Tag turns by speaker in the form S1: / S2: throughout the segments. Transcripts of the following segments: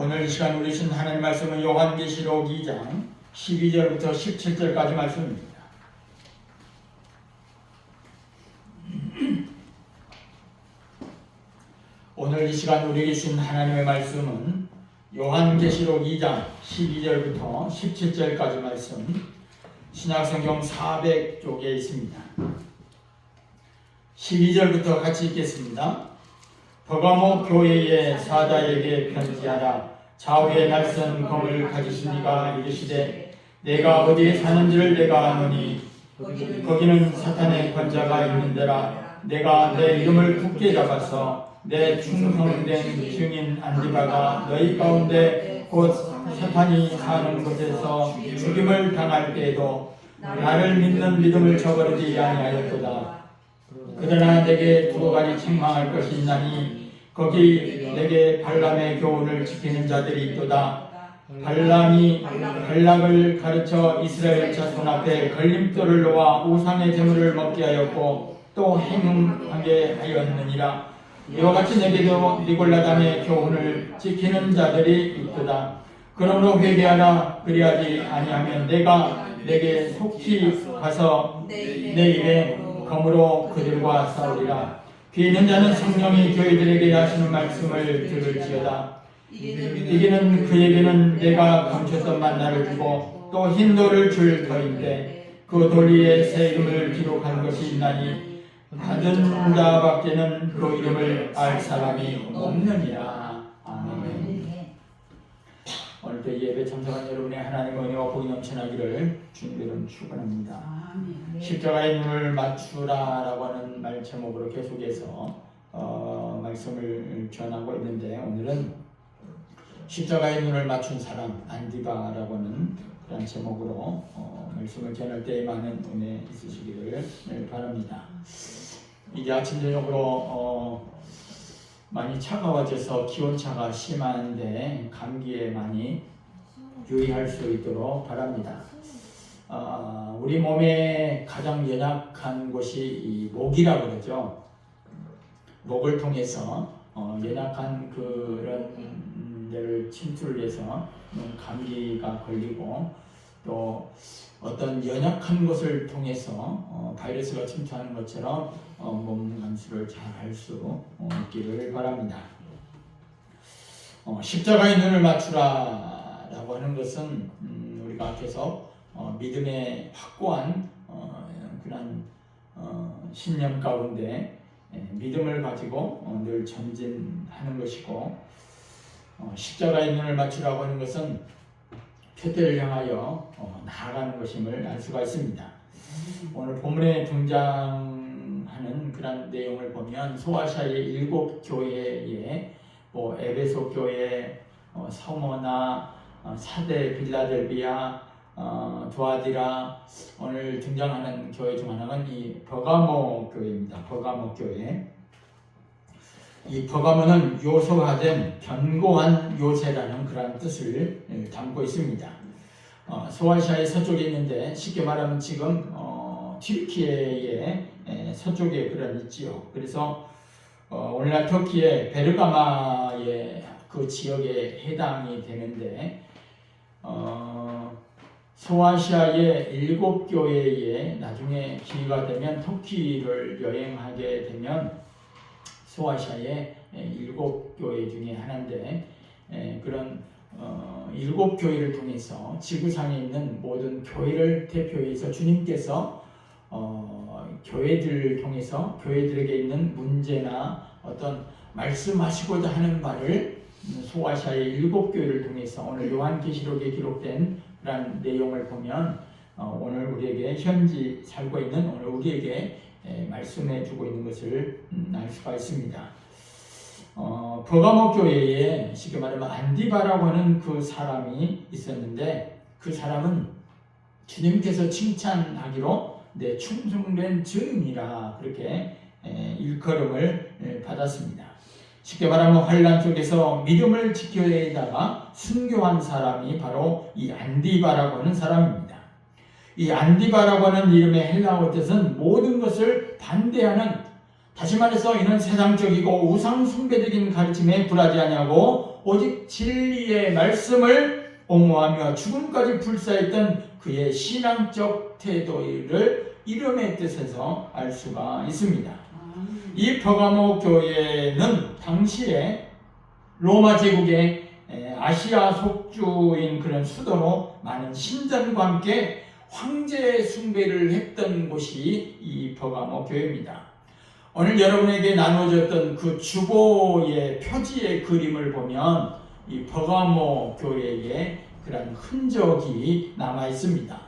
S1: 오늘 이 시간 우리 주신 하나님 말씀은 요한계시록 2장 12절부터 17절까지 말씀입니다. 오늘 이 시간 우리 주신 하나님의 말씀은 요한계시록 2장 12절부터 17절까지 말씀, 신약성경 400쪽에 있습니다. 12절부터 같이 읽겠습니다. 버가모 교회의 사자에게 편지하라. 좌우에 날선 검을 가지신 이가 이르시되 내가 어디에 사는지를 내가 아노니 거기는 사탄의 권자가 있는 데라. 내가 내 이름을 굳게 잡아서 내 충성된 증인 안디바가 너희 가운데 곧 사탄이 사는 곳에서 죽임을 당할 때에도 나를 믿는 믿음을 저버리지 아니하였도다. 그러나 내게 두 가지 책망할 것이 있나니 거기 내게 발람의 교훈을 지키는 자들이 있도다. 발람이 발락을 가르쳐 이스라엘 자손 앞에 걸림돌을 놓아 우상의 제물을 먹게 하였고 또 행음하게 하였느니라. 이와 같이 내게도 니골라담의 교훈을 지키는 자들이 있도다. 그러므로 회개하라. 그리하지 아니하면 내가 내게 속히 가서 내 입에 검으로 그들과 싸우리라. 귀 있는 자는 성령이 교회들에게 하시는 말씀을 들을지어다. 이기는 그에게는 내가 감췄던 만나를 주고 또 흰 돌을 줄 터인데 그 돌 위에 새 이름을 기록한 것이 있나니 받은 자밖에는 그 이름을 알 사람이 없느니라. 아멘. 오늘도 예배 참석한 여러분의 하나님의 은혜와 복이 넘쳐나기를 주님으로 축원합니다. 십자가의 눈을 맞추라라고 하는 말 제목으로 계속해서 말씀을 전하고 있는데, 오늘은 십자가의 눈을 맞춘 사람 안디바라고 하는 그런 제목으로 말씀을 전할 때 많은 은혜 있으시기를 바랍니다. 이제 아침 저녁으로 많이 차가워져서 기온차가 심한데 감기에 많이 유의할 수 있도록 바랍니다. 우리 몸에 가장 연약한 곳이 이 목이라고 그러죠. 목을 통해서 연약한 그런 데를 침투를 해서 감기가 걸리고, 또 어떤 연약한 곳을 통해서 바이러스가 침투하는 것처럼 몸 감수를 잘 할 수 있기를 바랍니다. 십자가의 눈을 맞추라라고 하는 것은 우리가 계속 믿음의 확고한 그런 신념 가운데 믿음을 가지고 늘 전진하는 것이고, 십자가의 눈을 맞추라고 하는 것은 표대를 향하여 나아가는 것임을 알 수가 있습니다. 오늘 본문에 등장하는 그런 내용을 보면 소아시아의 7교회에 에베소 교회, 서머나, 사대 빌라델비아, 두아디라, 오늘 등장하는 교회 중 하나가 이 버가모 교회입니다. 버가모 교회. 이 버가모는 요소화된 견고한 요새라는 그런 뜻을 담고 있습니다. 소아시아의 서쪽에 있는데, 쉽게 말하면 지금 튀르키예의 서쪽에 그런 있지요. 그래서 오늘날 터키의 베르가마의 그 지역에 해당이 되는데, 소아시아의 7교회에 나중에 기회가 되면 터키를 여행하게 되면 소아시아의 7교회 중에 하나인데, 그런 7교회를 통해서 지구상에 있는 모든 교회를 대표해서 주님께서 교회들을 통해서 교회들에게 있는 문제나 어떤 말씀하시고자 하는 바를 소아시아의 7교회를 통해서 오늘 요한계시록에 기록된 그런 내용을 보면 오늘 우리에게 현지 살고 있는 오늘 우리에게 말씀해 주고 있는 것을 알 수가 있습니다. 버가모 교회에 쉽게 말하면 안디바라고 하는 그 사람이 있었는데, 그 사람은 주님께서 칭찬하기로 내 충성된 증인이라 그렇게 일컬음을 받았습니다. 쉽게 말하면 환난 속에서 믿음을 지켜내다가 순교한 사람이 바로 이 안디바라고 하는 사람입니다. 이 안디바라고 하는 이름의 헬라어 뜻은 모든 것을 반대하는, 다시 말해서 이는 세상적이고 우상 숭배적인 가르침에 굴하지 아니하고 아니하고 오직 진리의 말씀을 옹호하며 죽음까지 불사했던 그의 신앙적 태도를 이름의 뜻에서 알 수가 있습니다. 이 퍼가모 교회는 당시에 로마 제국의 아시아 속주인 그런 수도로 많은 신전과 함께 황제 숭배를 했던 곳이 이 퍼가모 교회입니다. 오늘 여러분에게 나눠졌던 그 주보의 표지의 그림을 보면 이 퍼가모 교회의 그런 흔적이 남아 있습니다.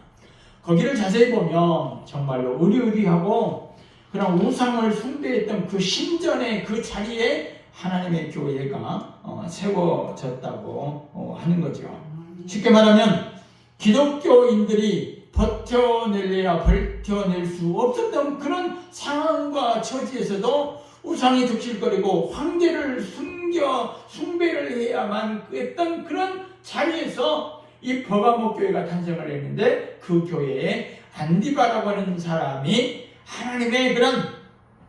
S1: 거기를 자세히 보면 정말로 의리의리하고 그런 우상을 숭배했던 그 신전의 그 자리에 하나님의 교회가 세워졌다고 하는 거죠. 쉽게 말하면 기독교인들이 버텨낼래야 버텨낼 수 없었던 그런 상황과 처지에서도 우상이 득실거리고 황제를 숭배를 해야만 했던 그런 자리에서 이 퍼가모 교회가 탄생을 했는데, 그 교회에 안디바라고 하는 사람이 하나님의 그런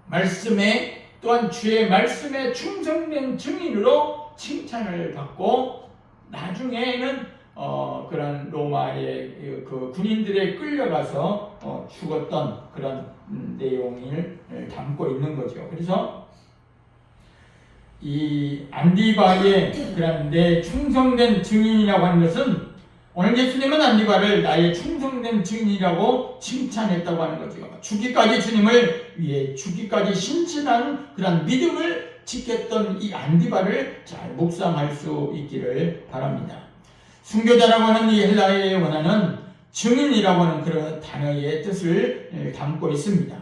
S1: 말씀에, 또한 주의 말씀에 충성된 증인으로 칭찬을 받고, 나중에는 그런 로마의 그 군인들에 끌려가서 죽었던 그런 내용을 담고 있는 거죠. 그래서 이 안디바의 그런 내 충성된 증인이라고 하는 것은, 오늘 예수님은 안디바를 나의 충성된 증인이라고 칭찬했다고 하는 거죠. 죽기까지 주님을 위해 죽기까지 신실한 그런 믿음을 지켰던 이 안디바를 잘 묵상할 수 있기를 바랍니다. 순교자라고 하는 이 헬라어의 원어는 증인이라고 하는 그런 단어의 뜻을 담고 있습니다.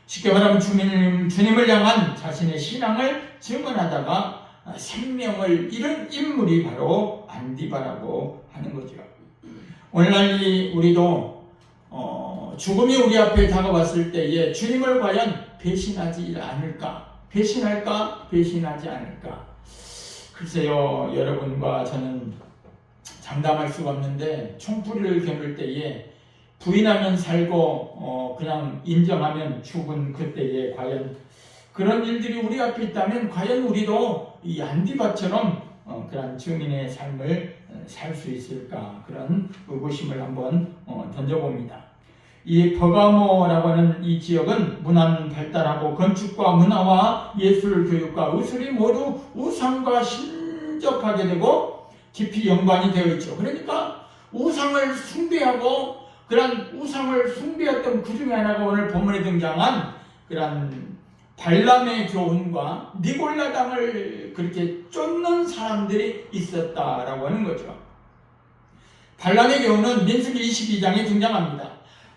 S1: 쉽게 말하면 주님을 향한 자신의 신앙을 증언하다가 생명을 잃은 인물이 바로 안디바라고 하는 거죠. 오늘날 우리도 죽음이 우리 앞에 다가왔을 때에 주님을 과연 배신하지 않을까? 배신할까? 배신하지 않을까? 글쎄요, 여러분과 저는 장담할 수가 없는데, 총뿌리를 겨눌 때에 부인하면 살고 그냥 인정하면 죽은 그때에 과연 그런 일들이 우리 앞에 있다면, 과연 우리도 이 안디바처럼 그런 증인의 삶을 살 수 있을까? 그런 의구심을 한번 던져봅니다. 이 퍼가모라고 하는 이 지역은 문화 발달하고 건축과 문화와 예술 교육과 의술이 모두 우상과 신접하게 되고 깊이 연관이 되어 있죠. 그러니까 우상을 숭배하고, 그런 우상을 숭배했던 그 중에 하나가 오늘 본문에 등장한 그런 발람의 교훈과 니골라당을 그렇게 쫓는 사람들이 있었다라고 하는 거죠. 발람의 교훈은 민수기 22장에 등장합니다.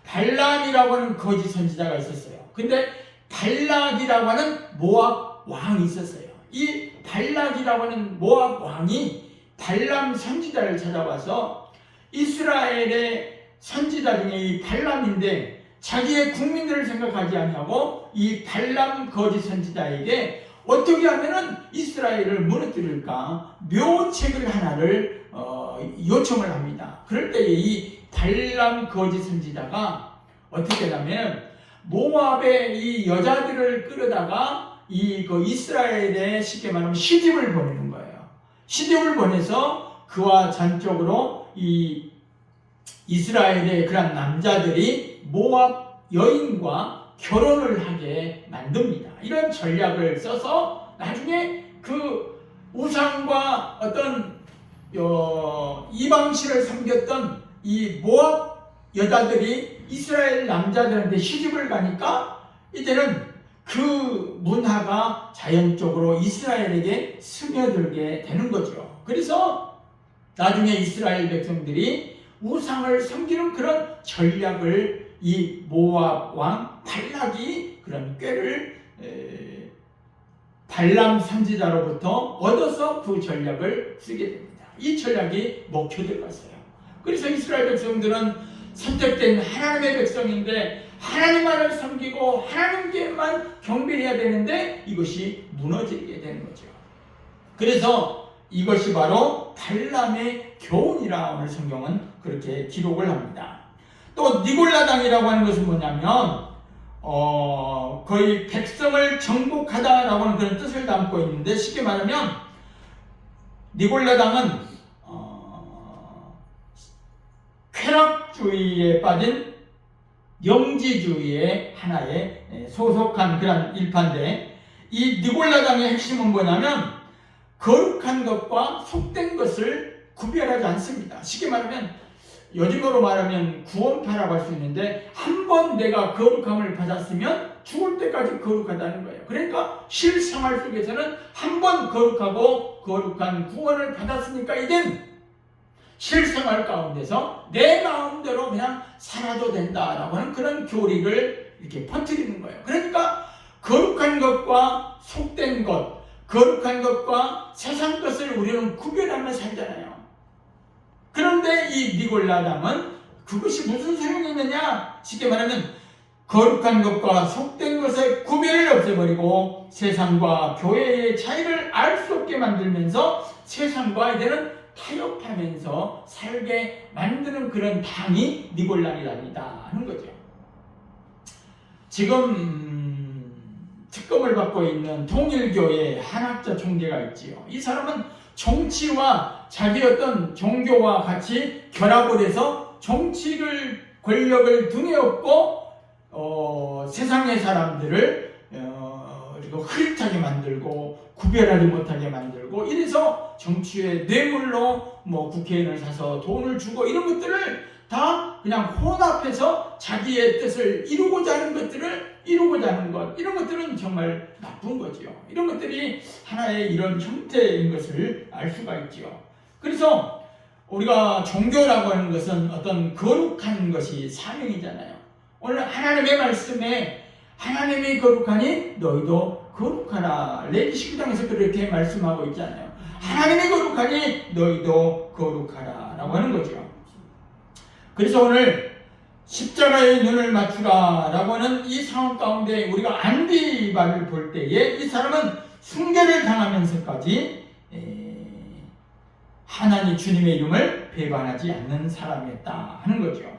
S1: 발람이라고 하는 거짓 선지자가 있었어요. 근데 발락이라고 하는 모압 왕이 있었어요. 이 발락이라고 하는 모압 왕이 발람 선지자를 찾아와서, 이스라엘의 선지자 중에 이 발람인데 자기의 국민들을 생각하지 아니하고 이 발람 거짓 선지자에게 어떻게 하면은 이스라엘을 무너뜨릴까 묘책을 하나를 요청을 합니다. 그럴 때에 이 발람 거짓 선지자가 어떻게 하냐면, 모압의 이 여자들을 끌어다가 그 이스라엘에 쉽게 말하면 시집을 보내는 거예요. 시집을 보내서 그와 전적으로 이 이스라엘의 그런 남자들이 모압 여인과 결혼을 하게 만듭니다. 이런 전략을 써서 나중에 그 우상과 어떤 이방신을 섬겼던 이 모압 여자들이 이스라엘 남자들한테 시집을 가니까 이제는 그 문화가 자연적으로 이스라엘에게 스며들게 되는 거죠. 그래서 나중에 이스라엘 백성들이 우상을 섬기는 그런 전략을 이 모압 왕 발락이 그런 꾀를 발람 선지자로부터 얻어서 그 전략을 쓰게 됩니다. 이 전략이 먹혀들었어요. 그래서 이스라엘 백성들은 선택된 하나님의 백성인데 하나님만을 섬기고 하나님께만 경배해야 되는데 이것이 무너지게 되는 거죠. 그래서 이것이 바로 발람의 교훈이라 오늘 성경은 그렇게 기록을 합니다. 또 니골라당이라고 하는 것은 뭐냐면 거의 백성을 정복하다라고 하는 그런 뜻을 담고 있는데, 쉽게 말하면 니골라당은 쾌락주의에 빠진 영지주의의 하나에 소속한 그런 일파인데, 이 니골라당의 핵심은 뭐냐면 거룩한 것과 속된 것을 구별하지 않습니다. 쉽게 말하면, 요즘으로 말하면 구원파라고 할 수 있는데, 한 번 내가 거룩함을 받았으면 죽을 때까지 거룩하다는 거예요. 그러니까 실생활 속에서는 한 번 거룩하고 거룩한 구원을 받았으니까 이젠 실생활 가운데서 내 마음대로 그냥 살아도 된다라고 하는 그런 교리를 이렇게 퍼뜨리는 거예요. 그러니까 거룩한 것과 속된 것, 거룩한 것과 세상 것을 우리는 구별하며 살잖아요. 그런데 이 니골라당은 그것이 무슨 소용이 있느냐? 쉽게 말하면 거룩한 것과 속된 것의 구별을 없애버리고 세상과 교회의 차이를 알 수 없게 만들면서 세상과 이제는 타협하면서 살게 만드는 그런 당이 니골라당이다 하는 거죠. 지금 특검을 받고 있는 통일교의 한학자 총재가 있지요. 이 사람은 정치와 자기 어떤 종교와 같이 결합을 해서 정치를, 권력을 등에 업고 세상의 사람들을 흐릿하게 만들고 구별하지 못하게 만들고, 이래서 정치의 뇌물로 국회의원을 사서 돈을 주고 이런 것들을 다 그냥 혼합해서 자기의 뜻을 이루고자 하는 것들을 이루고자 하는 것, 이런 것들은 정말 나쁜 거지요. 이런 것들이 하나의 이런 형태인 것을 알 수가 있지요. 그래서 우리가 종교라고 하는 것은 어떤 거룩한 것이 사명이잖아요. 오늘 하나님의 말씀에 하나님이 거룩하니 너희도 거룩하라. 레위기 19장에서 그렇게 말씀하고 있잖아요. 하나님이 거룩하니 너희도 거룩하라 라고 하는 거죠. 그래서 오늘 십자가에 눈을 맞추라 라고 하는 이 상황 가운데 우리가 안디바를 볼 때에 이 사람은 순교를 당하면서까지 하나님 주님의 이름을 배반하지 않는 사람이었다 하는 거죠.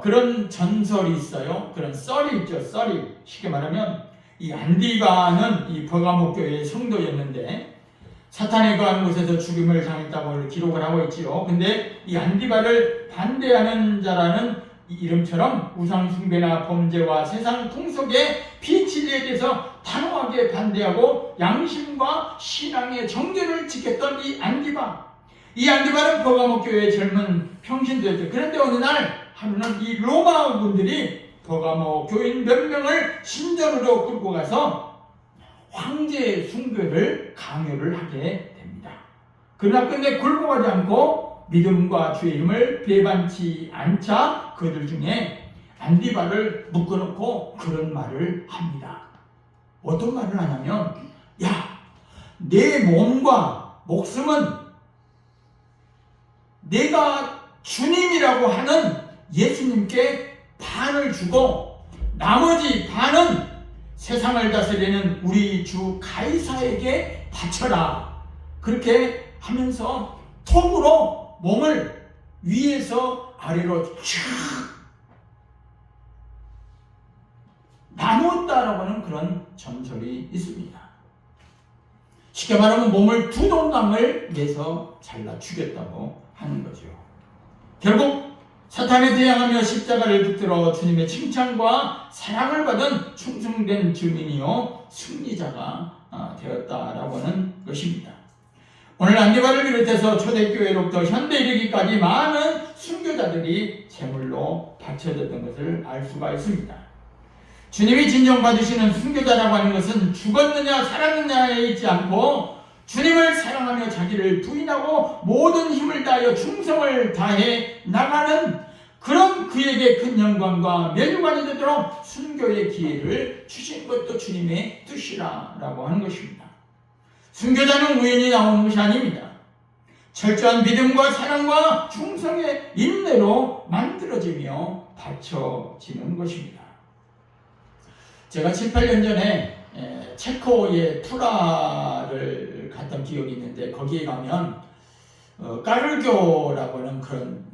S1: 그런 전설이 있어요. 그런 썰이 있죠. 썰이. 쉽게 말하면 이 안디바는 이 버가모 교회의 성도였는데 사탄에 거한 곳에서 죽임을 당했다고 기록을 하고 있지요. 근데 이 안디바를 반대하는 자라는 이름처럼 우상숭배나 범죄와 세상 풍속의 비진리에 대해서 단호하게 반대하고 양심과 신앙의 정결을 지켰던 이 안디바는 버가모 교회의 젊은 평신도였죠. 그런데 어느 날 하루는 이 로마 군들이 버가모 교인 몇 명을 신전으로 끌고 가서 황제 숭배를 강요를 하게 됩니다. 그러나 끝내 굴복하지 않고 믿음과 주의 이름을 배반치 않자 그들 중에 안디바를 묶어놓고 그런 말을 합니다. 어떤 말을 하냐면, 야, 내 몸과 목숨은 내가 주님이라고 하는 예수님께 반을 주고 나머지 반은 세상을 다스리는 우리 주 가이사에게 바쳐라. 그렇게 하면서 톱으로 몸을 위에서 아래로 쭉 나누었다라고 하는 그런 전설이 있습니다. 쉽게 말하면 몸을 두 동강을 내서 잘라 죽였다고 하는 거죠. 결국 사탄에 대항하며 십자가를 붙들어 주님의 칭찬과 사랑을 받은 충성된 증인이요 승리자가 되었다라고 하는 것입니다. 오늘 안디바를 비롯해서 초대교회로부터 현대 이르기까지 많은 순교자들이 제물로 바쳐졌던 것을 알 수가 있습니다. 주님이 진정받으시는 순교자라고 하는 것은 죽었느냐 살았느냐에 있지 않고 주님을 사랑하며 자기를 부인하고 모든 힘을 다하여 충성을 다해 나가는 그런 그에게 큰 영광과 면류관이 되도록 순교의 기회를 주신 것도 주님의 뜻이라고 하는 것입니다. 순교자는 우연히 나오는 것이 아닙니다. 철저한 믿음과 사랑과 충성의 인내로 만들어지며 바쳐지는 것입니다. 제가 7, 8년 전에 체코의 프라를 갔던 기억이 있는데 거기에 가면 까르교라고 하는 그런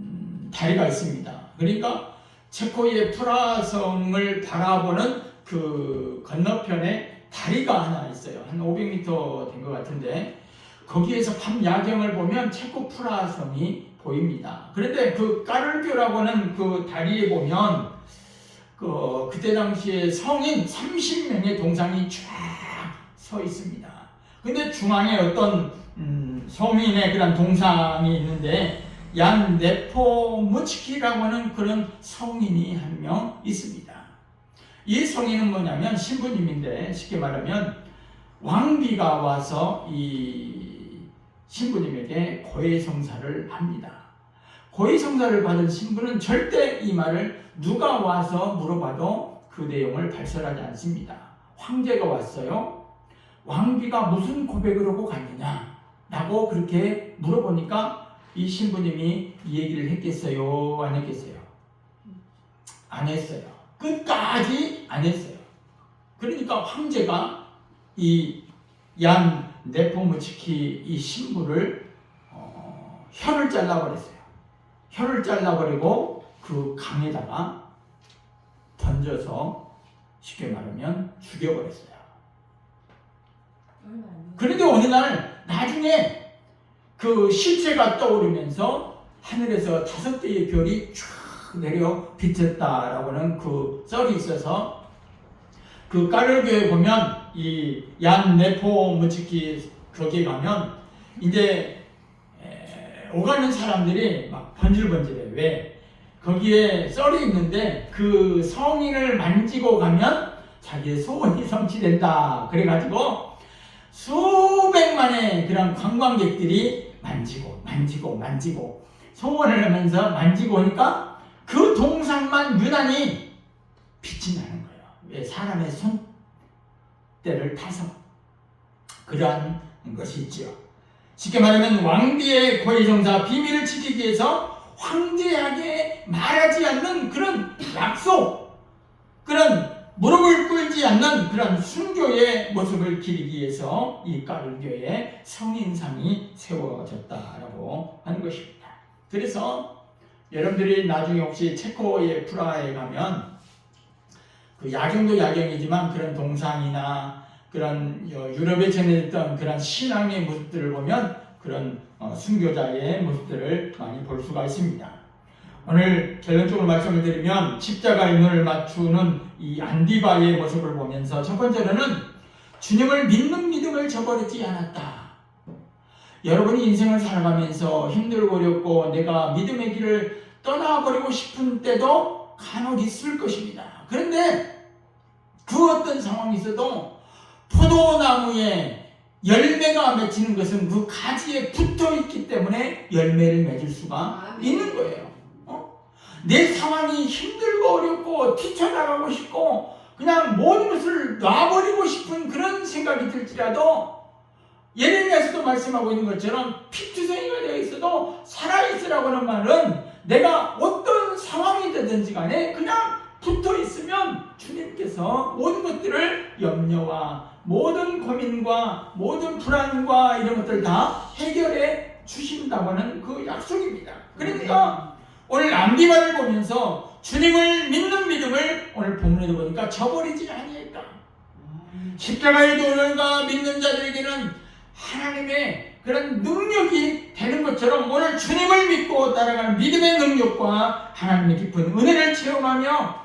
S1: 다리가 있습니다. 그러니까 체코의 프라성을 바라보는 그 건너편에 다리가 하나 있어요. 한 500m 된 것 같은데 거기에서 밤 야경을 보면 체코 프라하 성이 보입니다. 그런데 그 까를교라고 하는 그 다리에 보면 그때 당시에 성인 30명의 동상이 쫙 서 있습니다. 근데 중앙에 어떤 성인의 그런 동상이 있는데 얀 네포무츠키라고 하는 그런 성인이 한 명 있습니다. 이 성인은 뭐냐면 신부님인데, 쉽게 말하면 왕비가 와서 이 신부님에게 고해성사를 합니다. 고해성사를 받은 신부는 절대 이 말을 누가 와서 물어봐도 그 내용을 발설하지 않습니다. 황제가 왔어요. 왕비가 무슨 고백을 하고 갔느냐 라고 그렇게 물어보니까 이 신부님이 이 얘기를 했겠어요? 안 했겠어요? 안 했어요. 끝까지 안 했어요. 그러니까 황제가 이 얀 네포무츠키 이 신부를 혀를 잘라버렸어요. 혀를 잘라버리고 그 강에다가 던져서 쉽게 말하면 죽여버렸어요. 그런데 어느 날 나중에 그 실체가 떠오르면서 하늘에서 5개의 별이 쫙 내려 비쳤다라고 하는 그 썰이 있어서 그 까를교에 보면 이 얀 네포무츠키 거기에 가면 이제 오가는 사람들이 막 번질번질해. 왜? 거기에 썰이 있는데 그 성인을 만지고 가면 자기의 소원이 성취된다. 그래가지고 수백만의 그런 관광객들이 만지고 소원을 하면서 만지고 오니까 그 동상만 유난히 빛이 나는 거예요. 왜? 사람의 손때를 타서 그러한 것이 있죠. 쉽게 말하면 왕비의 고해성사 비밀을 지키기 위해서 황제에게 말하지 않는 그런 약속, 그런 무릎을 꿇지 않는 그런 순교의 모습을 기리기 위해서 이 까를교에 성인상이 세워졌다라고 하는 것입니다. 그래서 여러분들이 나중에 혹시 체코의 프라하에 가면 그 야경도 야경이지만 그런 동상이나 그런 유럽에 전해졌던 그런 신앙의 모습들을 보면 그런 순교자의 모습들을 많이 볼 수가 있습니다. 오늘 결론적으로 말씀을 드리면 십자가에 눈을 맞추는 이 안디바의 모습을 보면서 첫 번째로는 주님을 믿는 믿음을 저버리지 않았다. 여러분이 인생을 살아가면서 힘들고 어렵고 내가 믿음의 길을 떠나버리고 싶은 때도 간혹 있을 것입니다. 그런데 그 어떤 상황이 있어도 포도나무에 열매가 맺히는 것은 그 가지에 붙어 있기 때문에 열매를 맺을 수가 있는 거예요. 내 상황이 힘들고 어렵고 뛰쳐나가고 싶고 그냥 모든 것을 놔버리고 싶은 그런 생각이 들지라도 예레미야서도 말씀하고 있는 것처럼 피투성이가 되어 있어도 살아있으라고 하는 말은 내가 어떤 상황이 되든지 간에 그냥 붙어 있으면 주님께서 모든 것들을 염려와 모든 고민과 모든 불안과 이런 것들 다 해결해 주신다고 하는 그 약속입니다. 그러니까 오늘 안디바를 보면서 주님을 믿는 믿음을 오늘 본문에도 보니까 저버리지 아니했다. 십자가의 도전과 믿는 자들에게는 하나님의 그런 능력이 되는 것처럼 오늘 주님을 믿고 따라가는 믿음의 능력과 하나님의 깊은 은혜를 체험하며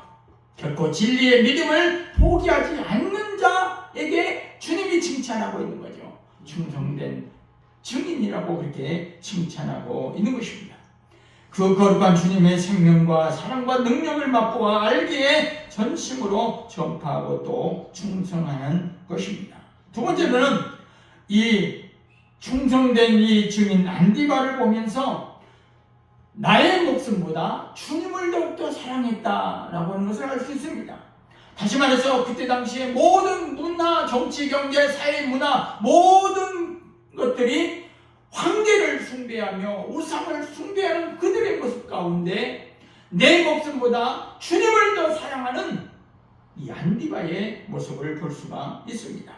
S1: 결코 진리의 믿음을 포기하지 않는 자에게 주님이 칭찬하고 있는 거죠. 충성된 증인이라고 그렇게 칭찬하고 있는 것입니다. 그 거룩한 주님의 생명과 사랑과 능력을 맛보아 알기에 전심으로 전파하고 또 충성하는 것입니다. 두 번째로는 이 충성된 이 증인 안디바를 보면서 나의 목숨보다 주님을 더욱더 사랑했다라고 하는 것을 알 수 있습니다. 다시 말해서 그때 당시에 모든 문화, 정치, 경제, 사회, 문화 모든 것들이 황제를 숭배하며 우상을 숭배하는 그들의 모습 가운데 내 목숨보다 주님을 더 사랑하는 이 안디바의 모습을 볼 수가 있습니다.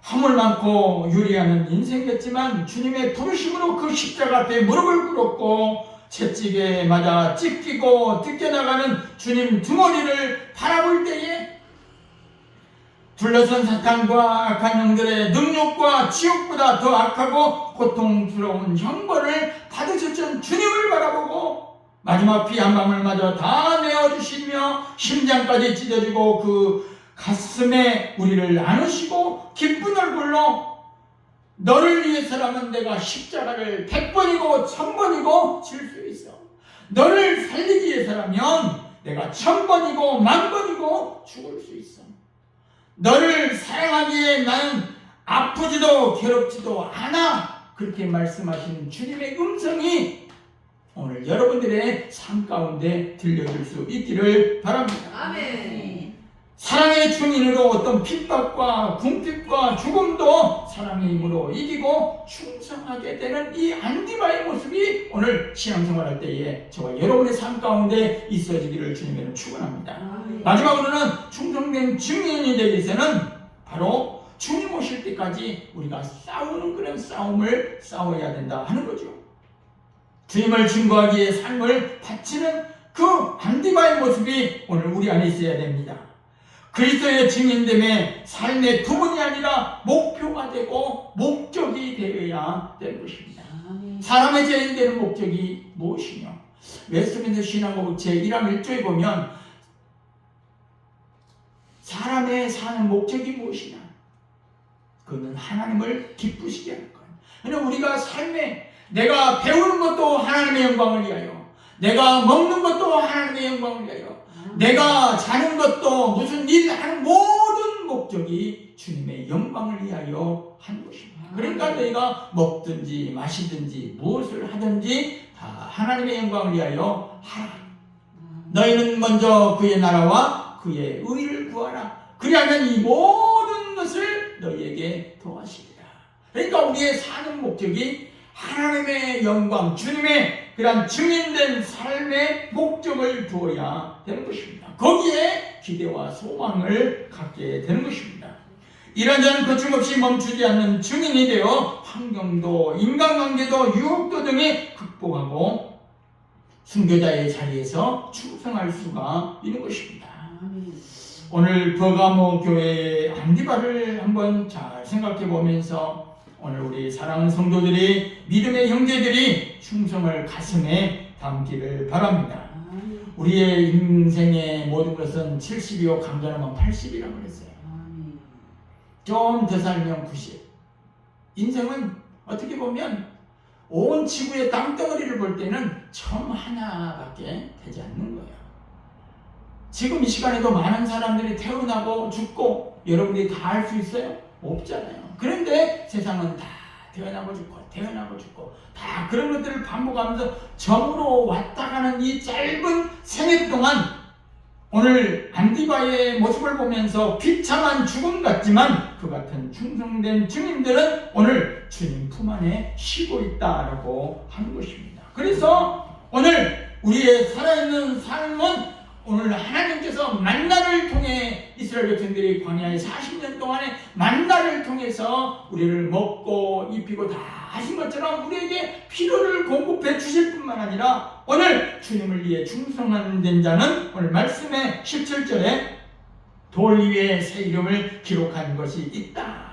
S1: 화물 많고 유리하는 인생이었지만 주님의 부르심으로 그 십자가 앞에 무릎을 꿇었고 채찍에 맞아 찢기고 뜯겨나가는 주님 등허리를 바라볼 때에 둘러선 사탄과 악한 영들의 능력과 지옥보다 더 악하고 고통스러운 형벌을 받으셨던 주님을 바라보고 마지막 피 한 방울마저 다 내어주시며 심장까지 찢어지고 그 가슴에 우리를 안으시고 기쁜 얼굴로 너를 위해서라면 내가 십자가를 100번이고 1000번이고 질 수 있어. 너를 살리기 위해서라면 내가 1000번이고 10,000번이고 죽을 수 있어. 너를 사랑하기에 나는 아프지도 괴롭지도 않아. 그렇게 말씀하신 주님의 음성이 오늘 여러분들의 삶 가운데 들려줄 수 있기를 바랍니다.
S2: 아멘.
S1: 사랑의 증인으로 어떤 핍박과 궁핍과 죽음도 사랑의 힘으로 이기고 충성하게 되는 이 안디바의 모습이 오늘 신앙생활할 때에 저와 여러분의 삶 가운데 있어지기를 주님으로 축원합니다. 마지막으로는 충성된 증인이 되기 위해서는 바로 주님 오실 때까지 우리가 싸우는 그런 싸움을 싸워야 된다 하는 거죠. 주님을 증거하기 위해 삶을 바치는 그 안디바의 모습이 오늘 우리 안에 있어야 됩니다. 그리스도의 증인됨에 삶의 부분이 아니라 목표가 되고 목적이 되어야 되는 것입니다. 사람의 죄인 되는 목적이 무엇이냐? 웨스트민스터 신앙국 제1항 1조에 보면 사람의 사는 목적이 무엇이냐? 그는 하나님을 기쁘시게 하는 거예요. 그러니까 우리가 삶에 내가 배우는 것도 하나님의 영광을 위하여, 내가 먹는 것도 하나님의 영광을 위하여, 내가 자는 것도 무슨 일 하는 모든 목적이 주님의 영광을 위하여 하는 것입니다. 그러니까 너희가 먹든지 마시든지 무엇을 하든지 다 하나님의 영광을 위하여 하라. 너희는 먼저 그의 나라와 그의 의를 구하라. 그리하면 이 모든 것을 너희에게 더하시리라. 그러니까 우리의 사는 목적이 하나님의 영광, 주님의 그런 증인된 삶의 목적을 두어야 되는 것입니다. 거기에 기대와 소망을 갖게 되는 것입니다. 이런저런 거침없이 멈추지 않는 증인이 되어 환경도 인간관계도 유혹도 등에 극복하고 순교자의 자리에서 충성할 수가 있는 것입니다. 오늘 버가모 교회의 안디바를 한번 잘 생각해 보면서 오늘 우리 사랑하는 성도들이 믿음의 형제들이 충성을 가슴에 담기를 바랍니다. 우리의 인생의 모든 것은 70이요 감전하면 80이라고 그랬어요. 좀 더 살면 90. 인생은 어떻게 보면 온 지구의 땅덩어리를 볼 때는 점 하나밖에 되지 않는 거예요. 지금 이 시간에도 많은 사람들이 태어나고 죽고 여러분들이 다 알 수 있어요? 없잖아요. 그런데 세상은 다 태어나고 죽고 태어나고 죽고 다 그런 것들을 반복하면서 점으로 왔다 가는 이 짧은 생애 동안 오늘 안디바의 모습을 보면서 비참한 죽음 같지만 그 같은 충성된 증인들은 오늘 주님 품 안에 쉬고 있다라고 하는 것입니다. 그래서 오늘 우리의 살아있는 삶은 오늘 하나님께서 만나를 통해 이스라엘 백성들이 광야의 40년 동안에 만나를 통해서 우리를 먹고 입히고 다 하신 것처럼 우리에게 필요를 공급해 주실 뿐만 아니라 오늘 주님을 위해 충성된 자는 오늘 말씀의 17절에 돌 위에 새 이름을 기록한 것이 있다.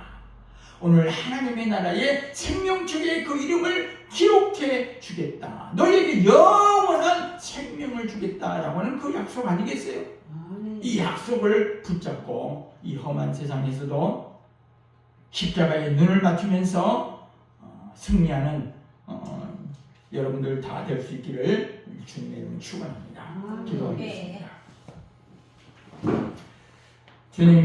S1: 오늘 하나님의 나라의 생명책에 그 이름을 기록해 주겠다. 너희에게 영원한 생명을 주겠다라고 하는 그 약속 아니겠어요? 이 약속을 붙잡고 이 험한 세상에서도 십자가에 눈을 맞추면서 승리하는 여러분들 다 될 수 있기를 주님의 이름으로 축원합니다. 기도하겠습니다. 주님